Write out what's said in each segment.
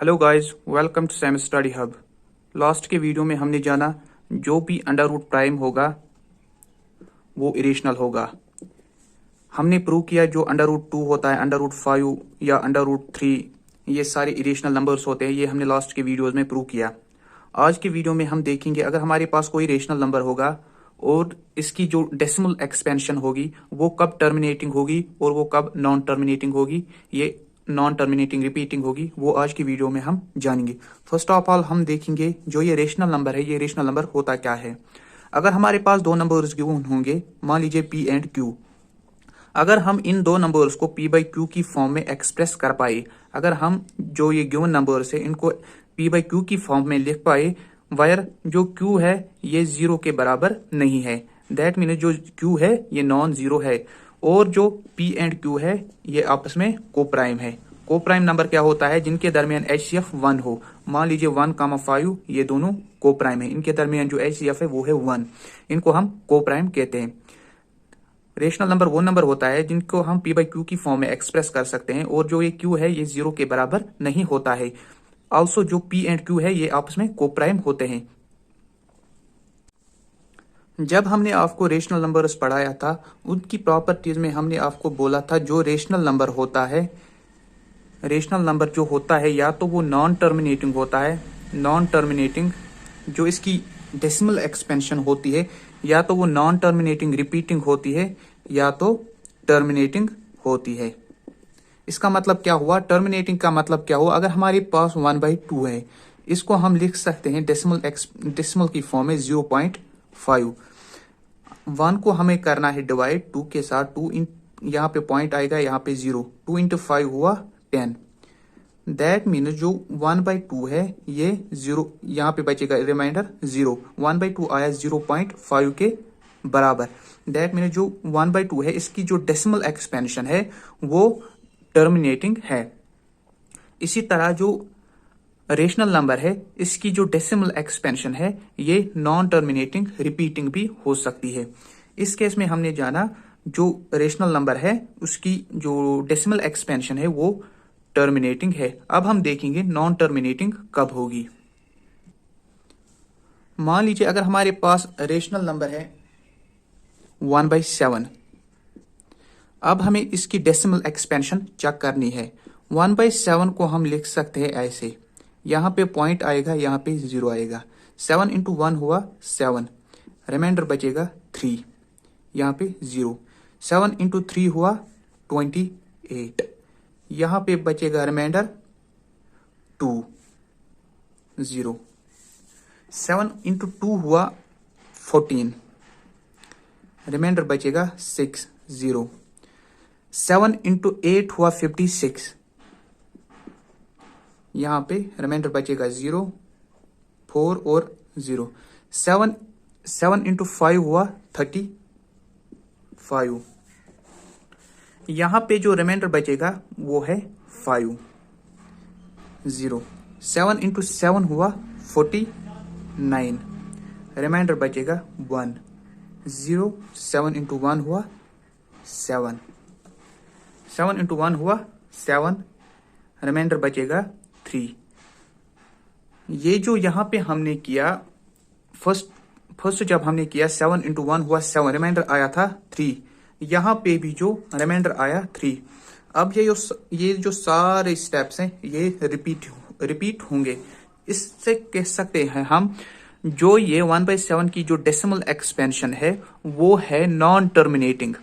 Hello guys, welcome to Sam study hub. Last के video में हमने जाना जो भी अंडर रूट प्राइम होगा वो इरेशनल होगा। हमने प्रूव किया जो अंडर रूट 2 होता है, अंडर रूट 5 या अंडर रूट 3, ये सारे इरेशनल नंबर्स होते हैं। ये हमने लास्ट के वीडियोस में प्रूव किया। आज के वीडियो में हम देखेंगे अगर हमारे पास कोई रेशनल नंबर होगा और इसकी जो डेसिमल एक्सपेंशन होगी वो कब टर्मिनेटिंग होगी और वो कब नॉन टर्मिनेटिंग होगी, ये नॉन टर्मिनेटिंग रिपीटिंग होगी, वो आज की वीडियो में हम जानेंगे। फर्स्ट ऑफ ऑल हम देखेंगे जो ये रेशनल नंबर है, ये रेशनल नंबर होता क्या है। अगर हमारे पास दो नंबर्स गिवन होंगे, मान लीजिए पी एंड क्यू, अगर हम इन दो नंबर्स को p बाई क्यू की फॉर्म में एक्सप्रेस कर पाए, अगर हम जो ये गिवन नंबर्स है इनको p बाई क्यू की फॉर्म में लिख पाए, वायर जो q है ये जीरो के बराबर नहीं है, दैट मीन जो q है ये नॉन जीरो है, और जो p एंड q है ये आपस में कोप्राइम है। कोप्राइम नंबर क्या होता है? जिनके दरमियान HCF 1 हो। मान लीजिए 1,5 ये दोनों कोप्राइम है, इनके दरमियान जो HCF है वो है 1, इनको हम कोप्राइम कहते हैं। रेशनल नंबर वो नंबर होता है जिनको हम p बाई क्यू की फॉर्म में एक्सप्रेस कर सकते हैं और जो ये q है ये जीरो के बराबर नहीं होता है। ऑल्सो जो p एंड q है ये आपस में कोप्राइम होते हैं। जब हमने आपको रेशनल नंबर्स पढ़ाया था उनकी प्रॉपर्टीज में हमने आपको बोला था जो रेशनल नंबर होता है, रेशनल नंबर जो होता है या तो वो नॉन टर्मिनेटिंग होता है, नॉन टर्मिनेटिंग जो इसकी डेसिमल एक्सपेंशन होती है, या तो वो नॉन टर्मिनेटिंग रिपीटिंग होती है या तो टर्मिनेटिंग होती है। इसका मतलब क्या हुआ? टर्मिनेटिंग का मतलब क्या हुआ? अगर हमारे पास 1/2 है, इसको हम लिख सकते हैं डेसिमल की फॉर्म में 0.5। 1 को हमें करना है डिवाइड 2 के साथ, 2 यहाँ पे पॉइंट आएगा, यहाँ पे 0, 2 इंटू 5 हुआ 10। दैट मीन जो 1/2 है ये 0, यहाँ पे बचेगा रिमाइंडर 0। 1/2 आया 0.5 के बराबर। दैट मीन जो 1/2 है इसकी जो डेसिमल एक्सपेंशन है वो टर्मिनेटिंग है। इसी तरह जो रेशनल नंबर है इसकी जो डेसिमल एक्सपेंशन है ये नॉन टर्मिनेटिंग रिपीटिंग भी हो सकती है। इस केस में हमने जाना जो रेशनल नंबर है उसकी जो डेसिमल एक्सपेंशन है वो टर्मिनेटिंग है। अब हम देखेंगे नॉन टर्मिनेटिंग कब होगी। मान लीजिए अगर हमारे पास रेशनल नंबर है 1/7, अब हमें इसकी डेसिमल एक्सपेंशन चेक करनी है। 1/7 को हम लिख सकते हैं ऐसे, यहाँ पे पॉइंट आएगा, यहाँ पे 0 आएगा, 7 इंटू 1 हुआ 7, रिमाइंडर बचेगा 3, यहाँ पे 0, 7 इंटू 3 हुआ 28, यहाँ पे बचेगा रिमाइंडर 2, 0, 7 इंटू 2 हुआ 14, रिमाइंडर बचेगा 6, 0, 7 इंटू 8 हुआ 56, यहाँ पे रिमाइंडर बचेगा 0, 4 और 0, 7 इंटू 5 हुआ 35, यहाँ पे जो रिमाइंडर बचेगा वो है 5, 0, 7 इंटू 7 हुआ 49, रिमाइंडर बचेगा 1, 0, 7 इंटू 1 हुआ 7, 7 इंटू 1 हुआ 7, रिमाइंडर बचेगा 3। ये जो यहाँ पे हमने किया फर्स्ट जब हमने किया 7 इंटू 1 हुआ 7, रिमाइंडर आया था 3, यहाँ पे भी जो रिमाइंडर आया 3। अब ये जो सारे स्टेप्स हैं ये रिपीट होंगे। इससे कह सकते हैं हम जो ये 1/7 की जो डेसिमल एक्सपेंशन है वो है नॉन टर्मिनेटिंग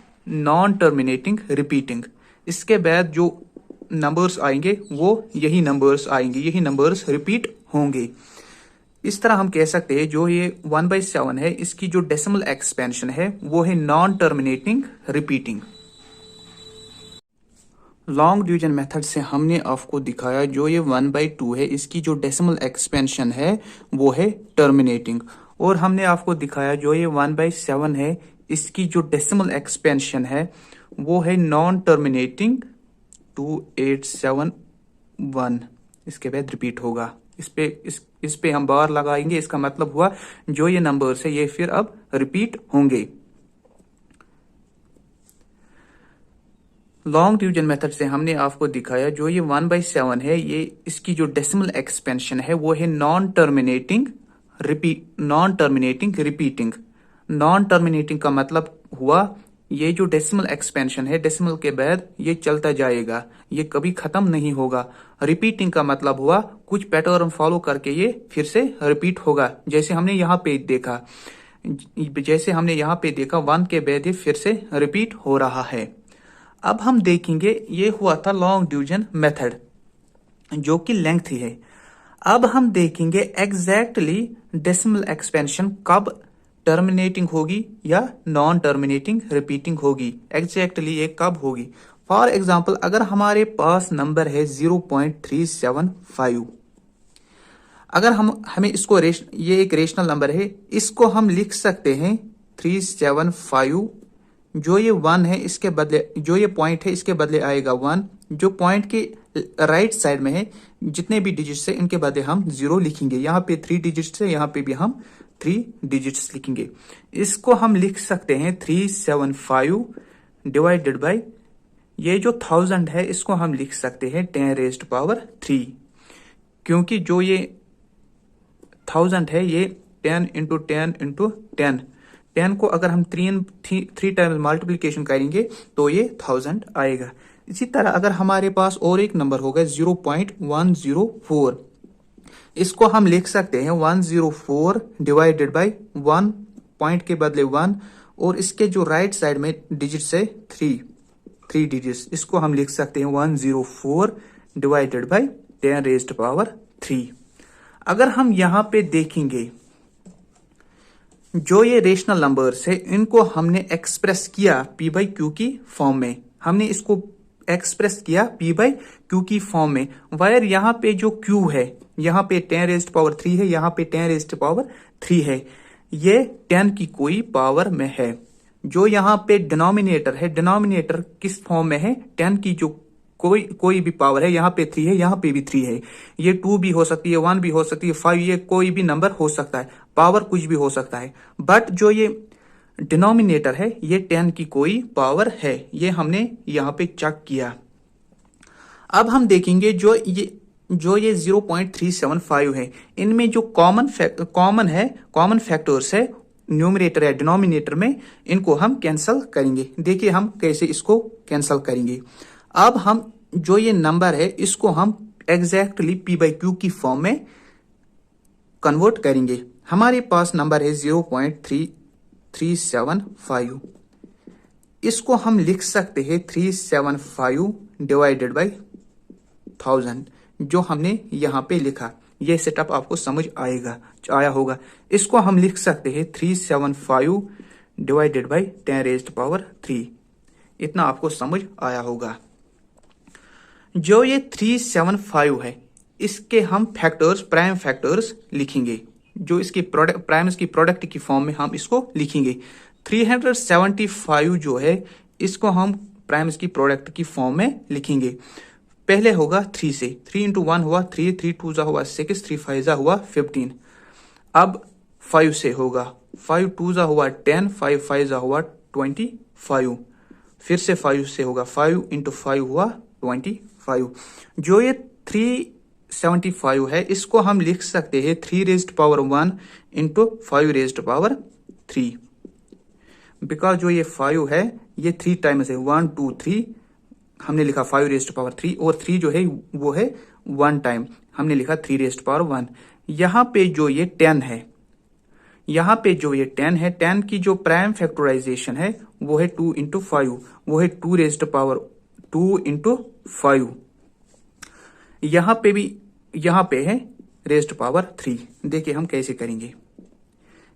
रिपीटिंग। इसके बाद जो नंबर्स आएंगे वो यही नंबर्स आएंगे, यही नंबर्स रिपीट होंगे। इस तरह हम कह सकते हैं जो ये 1/7 है इसकी जो डेसिमल एक्सपेंशन है वो है non terminating repeating. Long division method से हमने आपको दिखाया जो ये 1/2 है इसकी जो डेसिमल एक्सपेंशन है वो है टर्मिनेटिंग, और हमने आपको दिखाया जो ये 1/7 है इसकी जो डेसिमल एक्सपेंशन है वो है नॉन टर्मिनेटिंग 2871। इसके बाद रिपीट होगा। इस पे हम बार लगाएंगे, इसका मतलब हुआ जो ये नंबर्स है ये फिर अब रिपीट होंगे। लॉन्ग डिवीजन मेथड से हमने आपको दिखाया जो ये 1/7 है, ये इसकी जो डेसिमल एक्सपेंशन है वो है non terminating repeating. Non terminating का मतलब हुआ ये जो डेसिमल एक्सपेंशन है, डेसिमल के बाद ये चलता जाएगा, ये कभी खत्म नहीं होगा। रिपीटिंग का मतलब हुआ कुछ पैटर्न फॉलो करके ये फिर से रिपीट होगा। जैसे हमने यहाँ पे देखा, 1 के बाद ये फिर से रिपीट हो रहा है। अब हम देखेंगे, ये हुआ था लॉन्ग डिवीजन मेथड जो कि लेंथ है। अब हम देखेंगे एग्जैक्टली डेसिमल एक्सपेंशन कब टर्मिनेटिंग होगी या नॉन टर्मिनेटिंग रिपीटिंग होगी, एग्जैक्टली ये कब होगी। फॉर एग्जाम्पल, अगर हमारे पास नंबर है 0.375, अगर हमें इसको ये एक रेशनल नंबर है, इसको हम लिख सकते हैं 375। जो ये 1 है इसके बदले, जो ये पॉइंट है इसके बदले आएगा 1। जो पॉइंट के राइट साइड में है जितने भी डिजिट्स है इनके बदले हम 0 लिखेंगे। यहाँ पे 3 डिजिट्स है, यहाँ पे भी हम 3 डिजिट्स लिखेंगे। इसको हम लिख सकते हैं 375 डिवाइडेड बाय ये जो 1000 है इसको हम लिख सकते हैं 10⁻3, क्योंकि जो ये 1000 है ये 10 × 10 × 10, 10 को अगर हम 3 टाइम्स मल्टीप्लीकेशन करेंगे तो ये 1000 आएगा। इसी तरह अगर हमारे पास और एक नंबर होगा 0.104, इसको हम लिख सकते हैं 104 डिवाइडेड बाय 1, पॉइंट के बदले 1, और इसके जो राइट साइड में डिजिट्स है 3 डिजिट्स, इसको हम लिख सकते हैं 104 डिवाइडेड बाय 10⁻3। अगर हम यहाँ पे देखेंगे जो ये रेशनल नंबर्स है इनको हमने एक्सप्रेस किया p/q की फॉर्म में, हमने इसको एक्सप्रेस किया p/q की फॉर्म में। वायर यहाँ पे जो q है, यहाँ पे 10⁻3 है, यहाँ पे 10⁻3 है, ये 10 की कोई पावर में है। जो यहाँ पे डिनोमिनेटर है, डिनोमिनेटर किस फॉर्म में है, 10 की जो कोई भी पावर है, यहाँ पे 3 है, यहाँ पे भी 3 है, ये 2 भी हो सकती है, 1 भी हो सकती है, 5, ये कोई भी नंबर हो सकता है, पावर कुछ भी हो सकता है। बट जो ये डिनोमिनेटर है ये 10 की कोई पावर है, ये हमने यहाँ पे चेक किया। अब हम देखेंगे जो ये 0.375 है, इनमें जो कॉमन फैक्टर्स है न्यूमरेटर या डिनोमिनेटर में, इनको हम कैंसल करेंगे। देखिए हम कैसे इसको कैंसल करेंगे। अब हम जो ये नंबर है इसको हम एग्जैक्टली p/q की फॉर्म में कन्वर्ट करेंगे। हमारे पास नंबर है 0.375, इसको हम लिख सकते हैं 375 डिवाइडेड बाय 1000, जो हमने यहाँ पे लिखा। ये सेटअप आपको समझ आया होगा। इसको हम लिख सकते हैं 375 डिवाइडेड बाय 10⁻3, इतना आपको समझ आया होगा। जो ये 375 है इसके हम फैक्टर्स, प्राइम फैक्टर्स लिखेंगे, जो इसकी प्राइम्स की प्रोडक्ट की फॉर्म में हम इसको लिखेंगे। 375 जो है इसको हम प्राइम्स की प्रोडक्ट की फॉर्म में लिखेंगे। पहले होगा 3 से, 3 × 1 हुआ 3, 3 × 2 हुआ 6, 3 × 5 हुआ 15। अब 5 से होगा, 5 × 2 हुआ 10, 5 × 5 हुआ 25, फिर से 5 से होगा, 5 × 5 हुआ 25। जो ये 375 है इसको हम लिख सकते हैं 3⁻1 × 5⁻3, बिकॉज जो ये 5 है ये 3 टाइम्स है, 1 2 3 हमने लिखा 5⁻3, और 3 जो है वो है 1 टाइम, हमने लिखा 3⁻1। यहाँ पे जो ये 10 है, यहाँ पे जो ये 10 है, 10 की जो प्राइम फैक्टराइजेशन है वो है 2 × 5, वो है 2 × 5। यहाँ पे है ⁻3। देखिए हम कैसे करेंगे।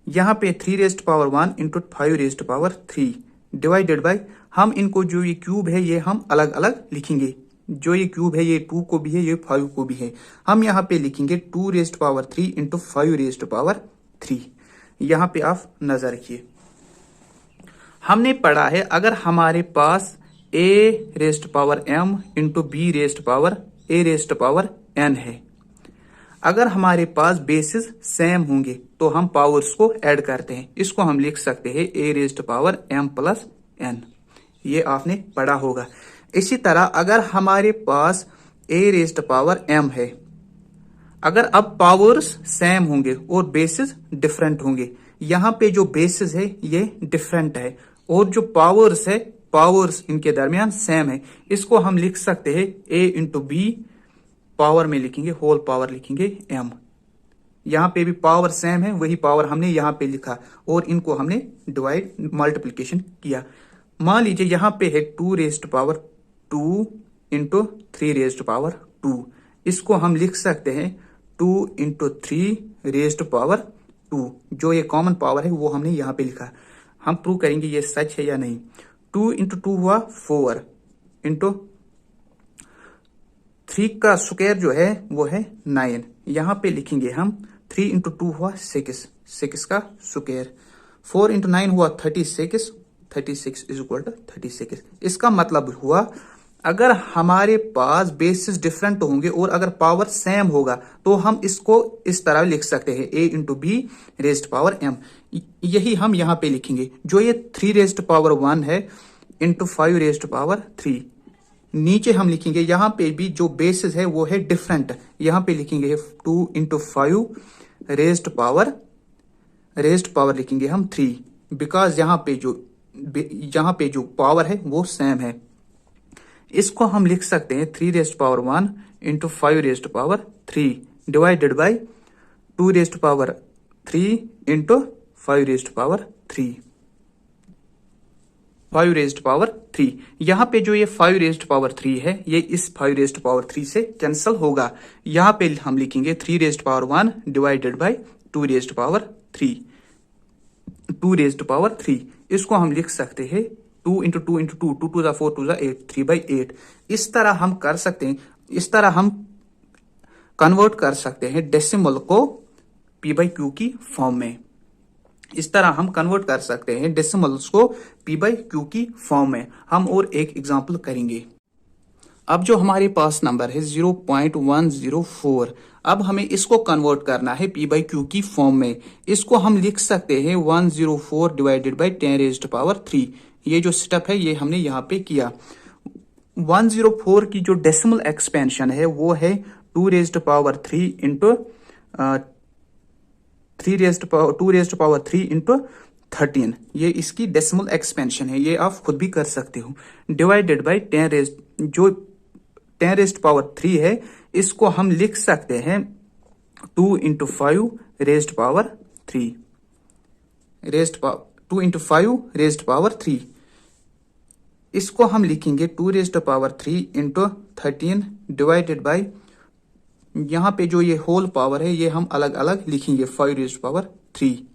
यहाँ पे 3⁻1 × 5⁻3 डिवाइडेड बाय, हम इनको जो ये क्यूब है ये हम अलग अलग लिखेंगे। जो ये क्यूब है ये 2 को भी है, ये 5 को भी है। हम यहाँ पे लिखेंगे 2⁻3 × 5⁻3। यहाँ पे आप नजर रखिए। हमने पढ़ा है अगर हमारे पास a⁻m × b⁻n है, अगर हमारे पास बेसिस सेम होंगे तो हम पावर्स को ऐड करते हैं। इसको हम लिख सकते हैं a⁻m + n, ये आपने पढ़ा होगा। इसी तरह अगर हमारे पास a रेज्ड पावर m है, अगर अब पावर्स सेम होंगे और बेसिस डिफरेंट होंगे, यहाँ पे जो बेसिस है ये डिफरेंट है और जो पावर्स है, पावर्स इनके दरमियान सेम है, इसको हम लिख सकते हैं a इंटू बी, पावर में लिखेंगे होल पावर लिखेंगे m। यहाँ पे भी पावर सेम है, वही पावर हमने यहाँ पे लिखा और इनको हमने डिवाइड मल्टीप्लीकेशन किया। मान लीजिए यहाँ पे है 2 raised power 2 into 3 raised power 2, इसको हम लिख सकते हैं 2 इंटू 3 रेज्ड पावर 2। जो ये कॉमन पावर है वो हमने यहाँ पे लिखा। हम प्रूव करेंगे ये सच है या नहीं। 2 इंटू 2 हुआ 4 इंटू 3 का स्क्वायर जो है वो है 9। यहाँ पे लिखेंगे हम 3 इंटू 2 हुआ 6 का स्क्वायर, 4 इंटू 9 हुआ 36 इज इक्वल टू 36। इसका मतलब हुआ अगर हमारे पास बेसिस डिफरेंट होंगे और अगर पावर सेम होगा तो हम इसको इस तरह लिख सकते हैं a into be raised power m। यही हम यहाँ पे लिखेंगे। जो ये 3 रेज्ड पावर 1 है इंटू 5 रेज्ड पावर 3, नीचे हम लिखेंगे यहाँ पे भी जो बेसिस है वो है डिफरेंट, यहाँ पे लिखेंगे 2 इंटू 5 रेज्ड पावर लिखेंगे हम 3, बिकॉज यहाँ पे जो पावर है वो सेम है। इसको हम लिख सकते हैं 3 raised power 1 into 5 raised power 3 divided by 2 raised power 3 into 5 raised power 3, 5 raised power 3। यहाँ पे जो ये 5 रेज्ड पावर 3 है ये इस 5 रेज्ड पावर 3 से कैंसिल होगा। यहाँ पे हम लिखेंगे 3 raised power 1 divided by 2 raised power 3, 2 raised power 3। इसको हम लिख सकते हैं 2 इंटू 2 इंटू 2, 2 टू ज़ा 4 टू ज़ा 8, 3/8। इस तरह हम कर सकते हैं, इस तरह हम कन्वर्ट कर सकते हैं डेसिमल को p/q की फॉर्म में। इस तरह हम कन्वर्ट कर सकते हैं डेसिमल्स को p/q की फॉर्म में। हम और एक एग्जांपल करेंगे। अब जो हमारे पास नंबर है 0.104, अब हमें इसको कन्वर्ट करना है p/q की फॉर्म में। इसको हम लिख सकते हैं 104 डिवाइडेड बाई 10 रेज्ड पावर 3। ये जो स्टेप है ये हमने यहाँ पे किया। 104 की जो डेसिमल एक्सपेंशन है वो है 2 raised power 3 into 2 raised power 3 into 13। ये इसकी डेसिमल एक्सपेंशन है, ये आप खुद भी कर सकते हो। डिवाइडेड बाई 10 रेज्ड पावर 3 है, इसको हम लिख सकते हैं 2 into 5 raised power 3, 2 into 5 raised power 3। इसको हम लिखेंगे 2 raised power 3 into 13 divided by, यहाँ पे जो ये होल पावर है ये हम अलग अलग लिखेंगे 5 रेज्ड पावर 3।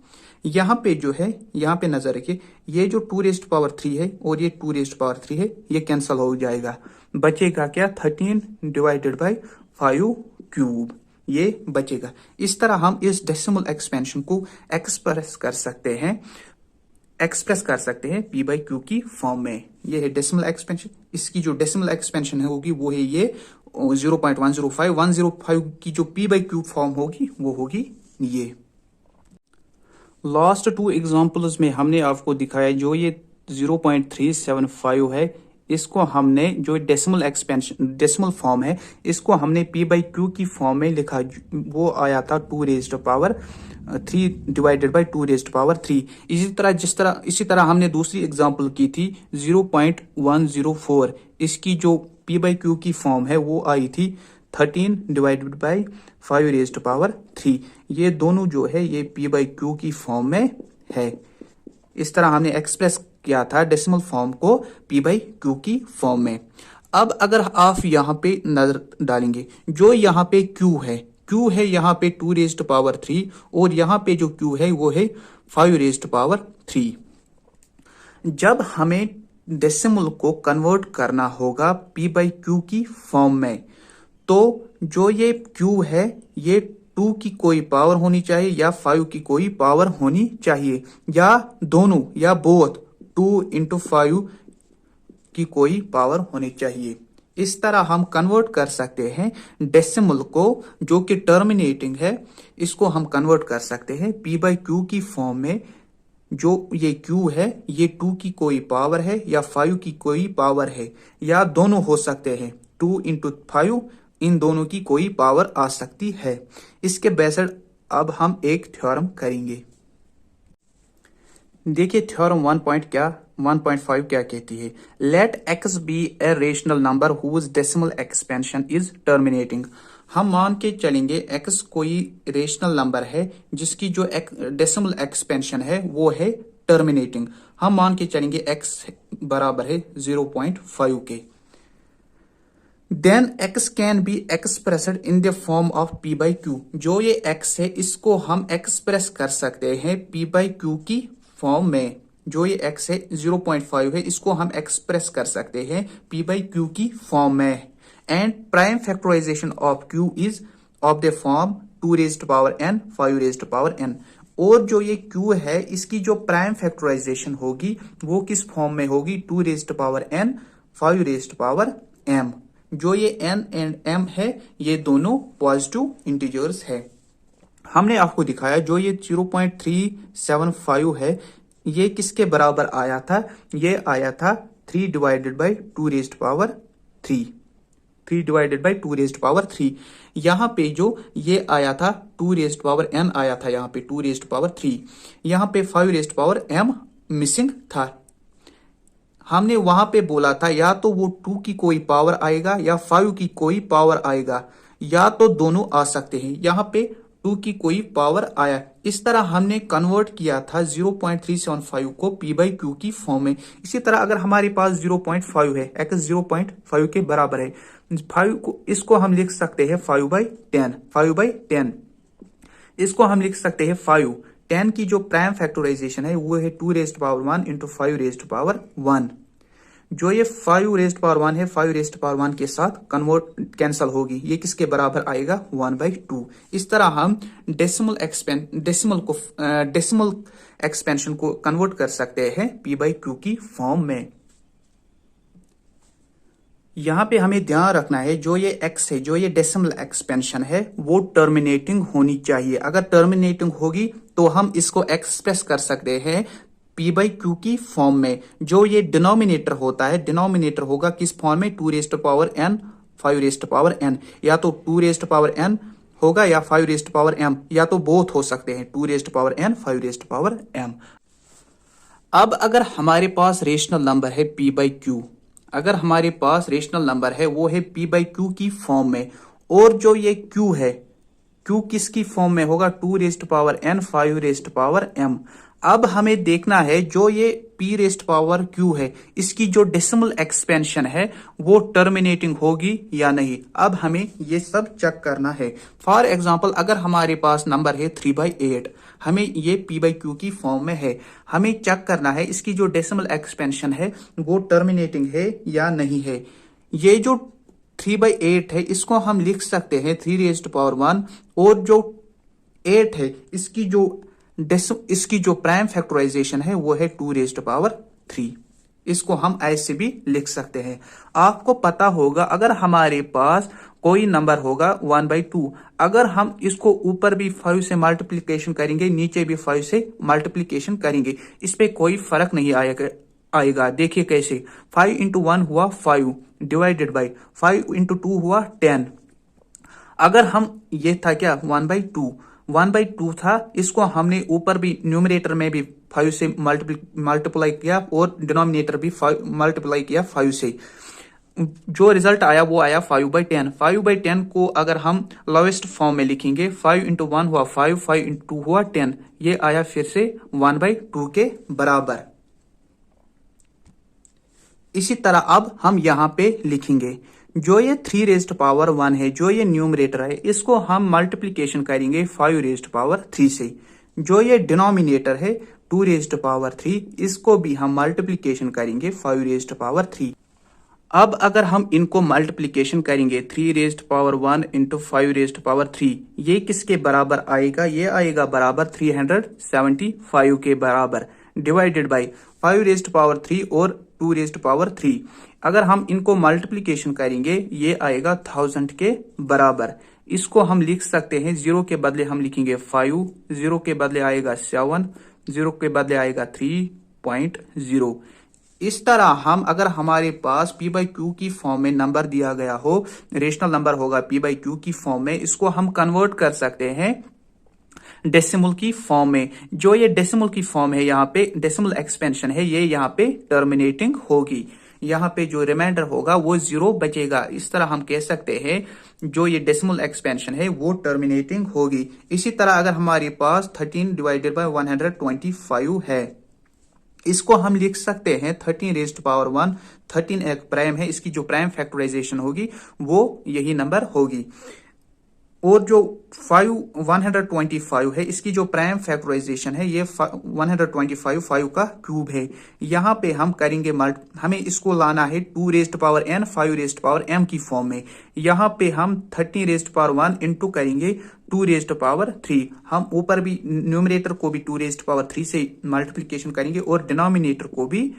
यहाँ पे जो है, यहाँ पे नजर रखिए, ये जो 2 रेज्ड पावर 3 है और ये 2 रेज्ड पावर 3 है ये कैंसिल हो जाएगा। बचेगा क्या 13 डिवाइडेड बाई 5 क्यूब, ये बचेगा। इस तरह हम इस डेसिमल एक्सपेंशन को एक्सप्रेस कर सकते हैं p/q की फॉर्म में। ये है डेसिमल एक्सपेंशन। इसकी जो डेसिमल एक्सपेंशन है होगी वो है ये 0.105। 105 की जो p/q फॉर्म होगी वो होगी ये। लास्ट 2 एग्जांपल्स में हमने आपको दिखाया जो ये 0.375 है, इसको हमने जो डेसिमल फॉर्म है इसको हमने p/q की फॉर्म में लिखा। वो आया था 2 raised power 3 divided by 2 raised power 3। इसी तरह हमने दूसरी एग्जांपल की थी 0.104। इसकी जो p/q की फॉर्म है वो आई थी 13 डिवाइडेड बाई 5 रेज्ड पावर 3। ये दोनों जो है ये p/q की फॉर्म में है। इस तरह हमने एक्सप्रेस किया था डेसिमल फॉर्म को p/q की फॉर्म में। अब अगर आप यहाँ पे नजर डालेंगे, जो यहाँ पे q है यहाँ पे 2 रेज्ड पावर 3 और यहाँ पे जो q है वो है 5 रेज्ड पावर 3। जब हमें डेसिमल को कन्वर्ट करना होगा p/q की फॉर्म में, तो जो ये q है ये 2 की कोई पावर होनी चाहिए या 5 की कोई पावर होनी चाहिए, या दोनों या बोथ 2 इंटू 5 की कोई पावर होनी चाहिए। इस तरह हम कन्वर्ट कर सकते हैं डेसिमल को, जो कि टर्मिनेटिंग है, इसको हम कन्वर्ट कर सकते हैं p/q की फॉर्म में, जो ये Q है ये 2 की कोई पावर है या 5 की कोई पावर है या दोनों हो सकते हैं। 2 इंटू 5 इन दोनों की कोई पावर आ सकती है। इसके बेस्ड अब हम एक थ्योरम करेंगे। देखिए थ्योरम 1.5 क्या कहती है। Let x be a rational number whose decimal expansion is terminating. हम मान के चलेंगे x कोई रेशनल नंबर है जिसकी जो डेसिमल एक्सपेंशन है वो है टर्मिनेटिंग। हम मान के चलेंगे x बराबर है 0.5 के। Then x can be expressed in the form of p by q. जो ये x है इसको हम एक्सप्रेस कर सकते हैं p बाई क्यू की फॉर्म में। जो ये x है 0.5 है इसको हम एक्सप्रेस कर सकते हैं p बाई क्यू की फॉर्म में। And prime factorisation of q is of the form 2 raised power n 5 raised power n। और जो ये q है इसकी जो प्राइम फैक्टराइजेशन होगी वो किस फॉर्म में होगी 2 raised power n 5 raised power m। जो ये n एंड m है ये दोनों पॉजिटिव इंटीजर्स है। हमने आपको दिखाया जो ये 0.375 है ये किसके बराबर आया था। ये आया था 3 divided by 2 raised power 3। 3 divided by 2 raised power 3। यहाँ पे जो ये आया था 2 रेज्ड पावर n आया था यहाँ पे 2 रेज्ड पावर 3। यहाँ पे 5 रेज्ड पावर m मिसिंग था। हमने वहां पे बोला था या तो वो 2 की कोई पावर आएगा या 5 की कोई पावर आएगा या तो दोनों आ सकते हैं। यहाँ पे 2 की कोई पावर आया। इस तरह हमने कन्वर्ट किया था 0.375 को p बाई क्यू की फॉर्म में। इसी तरह अगर हमारे पास 0.5 है x 0.5 के बराबर है 5 को इसको हम लिख सकते हैं 5 बाई 10। 5 बाई 10 इसको हम लिख सकते हैं 5। 10 की जो प्राइम फैक्टराइजेशन है वो है 2 raised power 1 into 5 raised power 1। जो ये 5 रेज्ड पावर 1 है 5 रेज्ड पावर 1 के साथ कन्वर्ट कैंसल होगी। ये किसके बराबर आएगा 1/2। इस तरह हम डेसिमल एक्सपेंशन को कन्वर्ट कर सकते हैं p बाई क्यू की फॉर्म में। यहाँ पे हमें ध्यान रखना है जो ये x है जो ये डेसिमल एक्सपेंशन है वो टर्मिनेटिंग होनी चाहिए। अगर टर्मिनेटिंग होगी तो हम इसको एक्सप्रेस कर सकते हैं p बाई क्यू की फॉर्म में। जो ये डिनोमिनेटर होता है डिनोमिनेटर होगा किस फॉर्म में 2 raised power n 5 raised power n। या तो 2 रेज्ड पावर n होगा या 5 रेज्ड पावर m या तो बोथ हो सकते हैं 2 raised power n 5 raised power m। अब अगर हमारे पास रेशनल नंबर है p बाई क्यू, अगर हमारे पास रेशनल नंबर है वो है p बाई क्यू की फॉर्म में और जो ये q है q किसकी फॉर्म में होगा 2 raised power n 5 raised power m। अब हमें देखना है जो ये p रेज्ड पावर q है इसकी जो डेसिमल एक्सपेंशन है वो टर्मिनेटिंग होगी या नहीं। अब हमें ये सब चेक करना है। फॉर एग्जांपल अगर हमारे पास नंबर है 3/8 हमें ये p बाई क्यू की फॉर्म में है। हमें चेक करना है इसकी जो डेसिमल एक्सपेंशन है वो टर्मिनेटिंग है या नहीं है। ये जो 3/8 है इसको हम लिख सकते हैं 3 रेज्ड पावर 1 और जो 8 है इसकी जो प्राइम फैक्टराइजेशन है वो है 2 रेज्ड पावर 3। इसको हम ऐसे भी लिख सकते हैं। आपको पता होगा अगर हमारे पास कोई नंबर होगा 1/2 अगर हम इसको ऊपर भी 5 से मल्टीप्लीकेशन करेंगे नीचे भी 5 से मल्टीप्लीकेशन करेंगे इस पे कोई फर्क नहीं आएगा। देखिए कैसे 5 इंटू 1 हुआ 5 डिवाइडेड बाई 5 इंटू 2 हुआ 10। अगर हम ये था क्या 1/2 था इसको हमने ऊपर भी न्यूमरेटर में भी 5 से मल्टीप्लाई किया और डिनोमिनेटर भी मल्टीप्लाई किया 5 से। जो रिजल्ट आया वो आया 5/10। 5/10 को अगर हम लोएस्ट फॉर्म में लिखेंगे 5 इंटू 1 हुआ 5 5 इंटू 2 हुआ 10। ये आया फिर से 1/2 के बराबर। इसी तरह अब हम यहां पे लिखेंगे जो ये 3 रेज्ड पावर 1 है जो ये न्यूमरेटर है इसको हम मल्टीप्लीकेशन करेंगे 5 रेज्ड पावर 3 से। जो ये डिनोमिनेटर है 2 रेज्ड पावर 3 इसको भी हम मल्टीप्लीकेशन करेंगे 5 रेज्ड पावर 3। अब अगर हम इनको मल्टीप्लीकेशन करेंगे 3 raised power 1 into 5 raised power 3 ये किसके बराबर आएगा। ये आएगा बराबर 375 के बराबर डिवाइडेड बाई 5 रेज्ड पावर 3 और 2 रेज्ड पावर 3। अगर हम इनको मल्टीप्लीकेशन करेंगे ये आएगा 1000 के बराबर। इसको हम लिख सकते हैं 0 के बदले हम लिखेंगे 5 0 के बदले आएगा 7 0 के बदले आएगा 3.0। इस तरह हम अगर हमारे पास p बाई क्यू की फॉर्म में नंबर दिया गया हो, रेशनल नंबर होगा p बाई क्यू की फॉर्म में, इसको हम कन्वर्ट कर सकते हैं डेसिमल की फॉर्म में। जो ये डेसिमल की फॉर्म है, यहाँ पे डेसिमल एक्सपेंशन है, ये यहाँ पे टर्मिनेटिंग होगी। यहाँ पे जो रिमाइंडर होगा वो 0 बचेगा। इस तरह हम कह सकते हैं जो ये डेसिमल एक्सपेंशन है वो टर्मिनेटिंग होगी। इसी तरह अगर हमारे पास 13 डिवाइडेड बाय 125 है, इसको हम लिख सकते हैं 13 रेज्ड पावर 1। 13 एक प्राइम है, इसकी जो प्राइम फैक्टराइजेशन होगी वो यही नंबर होगी। और जो 125 है, इसकी जो प्राइम फैक्टराइजेशन है ये 125 5 का क्यूब है। यहाँ पे हम करेंगे हमें इसको लाना है 2 raised power n 5 raised power m की फॉर्म में। यहाँ पे हम 13 रेज्ड पावर 1 इंटू करेंगे 2 रेज्ड पावर 3। हम ऊपर भी न्यूमरेटर को भी 2 रेज्ड पावर 3 से मल्टीप्लीकेशन करेंगे और डिनोमिनेटर को भी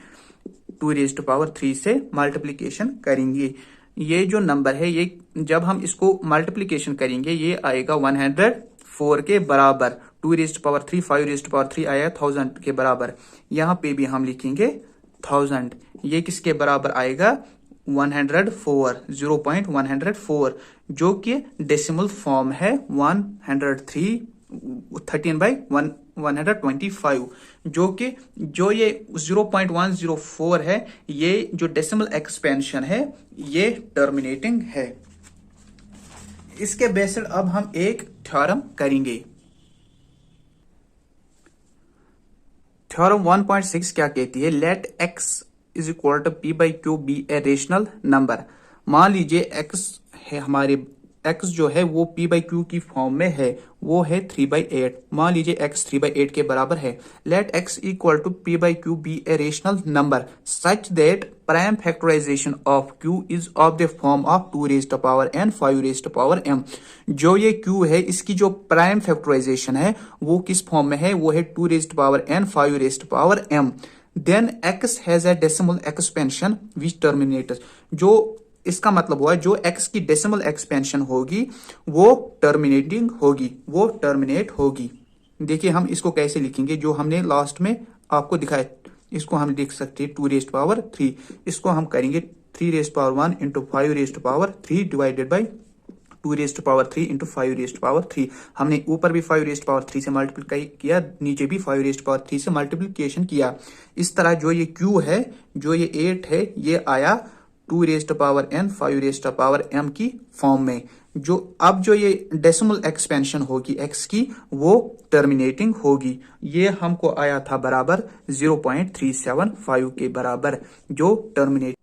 2 रेज्ड पावर 3 से मल्टीप्लीकेशन करेंगे। ये जो नंबर है, ये जब हम इसको मल्टीप्लीकेशन करेंगे ये आएगा 104 के बराबर। 2 रेज्ड पावर 3 5 रेज्ड पावर 3 आया 1000 के बराबर। यहाँ पे भी हम लिखेंगे 1000। ये किसके बराबर आएगा? 104, 0.104, जो कि डेसिमल फॉर्म है 13/125, जो ये 0.104 है, ये जो डेसिमल एक्सपेंशन है ये टर्मिनेटिंग है। इसके बेसिस अब हम एक थ्योरम करेंगे। थ्योरम 1.6 क्या कहती है? Let x is equal to p by q be a rational number. मान लीजिए x है, हमारे x जो है वो p बाई क्यू की फॉर्म में है, वो है 3/8। मान लीजिए x 3/8 के बराबर है। Let x equal to p by q be a rational number such that prime factorisation of q is of the form of 2 raised power n 5 raised power m। जो ये q है, इसकी जो प्राइम फैक्टराइजेशन है वो किस form में है? वो है 2 raised power n 5 raised power m। Then x has a decimal expansion which terminates. जो इसका मतलब हुआ जो x की डेसिमल एक्सपेंशन होगी वो टर्मिनेटिंग होगी, वो टर्मिनेट होगी। देखिए हम इसको कैसे लिखेंगे, जो हमने लास्ट में आपको दिखाया। इसको हम लिख सकते हैं 2 रेज्ड पावर 3। इसको हम करेंगे 3 raised power 1 into 5 raised power 3 divided by 2 raised power 3 into 5 raised power 3। हमने ऊपर भी 5 रेज्ड पावर 3 से मल्टीप्लाई किया, नीचे भी 5 रेज्ड पावर 3 से मल्टीप्लीकेशन किया। इस तरह जो ये q है, जो ये 8 है, ये आया 2 raised power n 5 raised power m की फॉर्म में। जो अब जो ये डेसिमल एक्सपेंशन होगी x की, वो टर्मिनेटिंग होगी। ये हमको आया था बराबर 0.375 के बराबर, जो टर्मिनेट।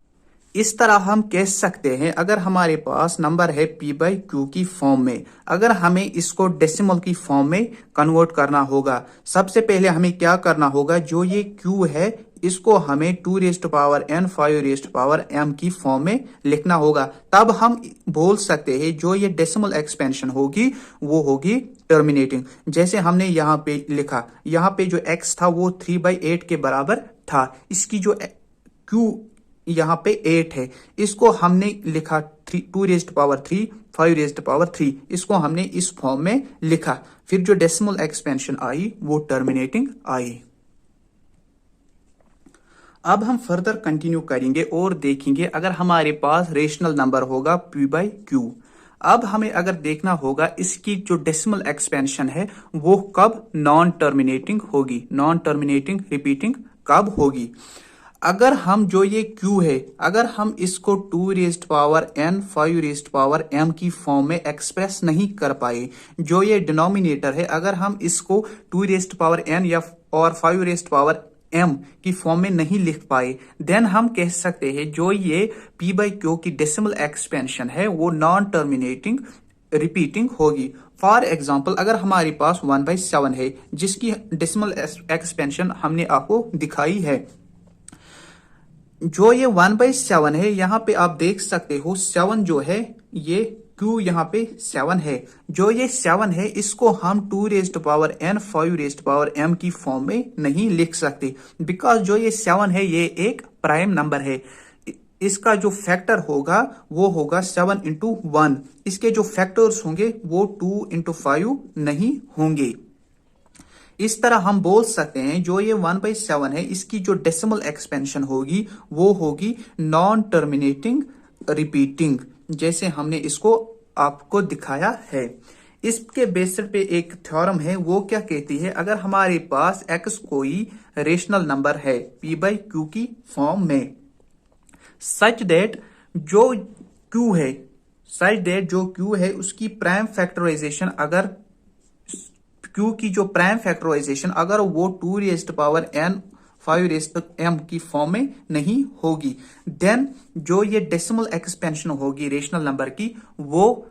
इस तरह हम कह सकते हैं अगर हमारे पास नंबर है p बाई क्यू की फॉर्म में, अगर हमें इसको डेसिमल की फॉर्म में कन्वर्ट करना होगा, सबसे पहले हमें क्या करना होगा? जो ये q है इसको हमें 2 raised power n 5 raised power m की फॉर्म में लिखना होगा। तब हम बोल सकते हैं जो ये डेसिमल एक्सपेंशन होगी वो होगी टर्मिनेटिंग। जैसे हमने यहाँ पे लिखा, यहाँ पे जो x था वो 3/8 के बराबर था। इसकी जो q यहाँ पे 8 है, इसको हमने लिखा 2 रेज्ड पावर 3 5 रेज्ड पावर 3। इसको हमने इस फॉर्म में लिखा। फिर जो डेसिमल एक्सपेंशन आई वो टर्मिनेटिंग आई। अब हम फर्दर कंटिन्यू करेंगे और देखेंगे अगर हमारे पास रेशनल नंबर होगा p बाई क्यू। अब हमें अगर देखना होगा इसकी जो डेसिमल एक्सपेंशन है वो कब नॉन टर्मिनेटिंग होगी, नॉन टर्मिनेटिंग रिपीटिंग कब होगी। अगर हम जो ये q है, अगर हम इसको 2 raised power n 5 raised power m की फॉर्म में एक्सप्रेस नहीं कर पाए, जो ये डिनोमिनेटर है अगर हम इसको 2 रेज्ड पावर n या और 5 रेज्ड पावर m की फॉर्म में नहीं लिख पाए, देन हम कह सकते हैं जो ये p बाई क्यू की डेसिमल एक्सपेंशन है वो नॉन टर्मिनेटिंग रिपीटिंग होगी। फॉर एग्जाम्पल अगर हमारे पास 1/7 है जिसकी डेसिमल एक्सपेंशन हमने आपको दिखाई है, जो ये 1/7 है, यहाँ पे आप देख सकते हो 7 जो है ये q यहाँ पे 7 है। जो ये 7 है इसको हम 2 raised power n 5 raised power m की फॉर्म में नहीं लिख सकते, बिकॉज जो ये 7 है ये एक प्राइम नंबर है। इसका जो फैक्टर होगा वो होगा 7 इंटू 1। इसके जो फैक्टर्स होंगे वो 2 इंटू 5 नहीं होंगे। इस तरह हम बोल सकते हैं जो ये 1/7 है इसकी जो डेसिमल एक्सपेंशन होगी वो होगी नॉन टर्मिनेटिंग रिपीटिंग, जैसे हमने इसको आपको दिखाया है। इसके बेसिस पे एक थ्योरम है, वो क्या कहती है, अगर हमारे पास x कोई रेशनल नंबर है p/q की फॉर्म में, सच दैट जो q है उसकी प्राइम फैक्टराइजेशन, अगर q की जो प्राइम फैक्टराइजेशन अगर वो 2n 5m की फॉर्म में नहीं होगी, देन जो ये डेसिमल एक्सपेंशन होगी रेशनल नंबर की वो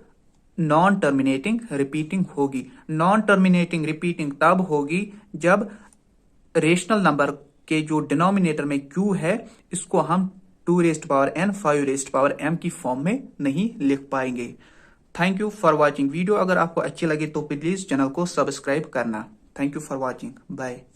नॉन टर्मिनेटिंग रिपीटिंग होगी। नॉन टर्मिनेटिंग रिपीटिंग तब होगी जब रेशनल नंबर के जो डिनोमिनेटर में q है इसको हम 2n 5m की फॉर्म में नहीं लिख पाएंगे। Thank you for watching video. अगर आपको अच्छी लगे तो प्लीज चैनल को सब्सक्राइब करना। Thank you for watching, bye.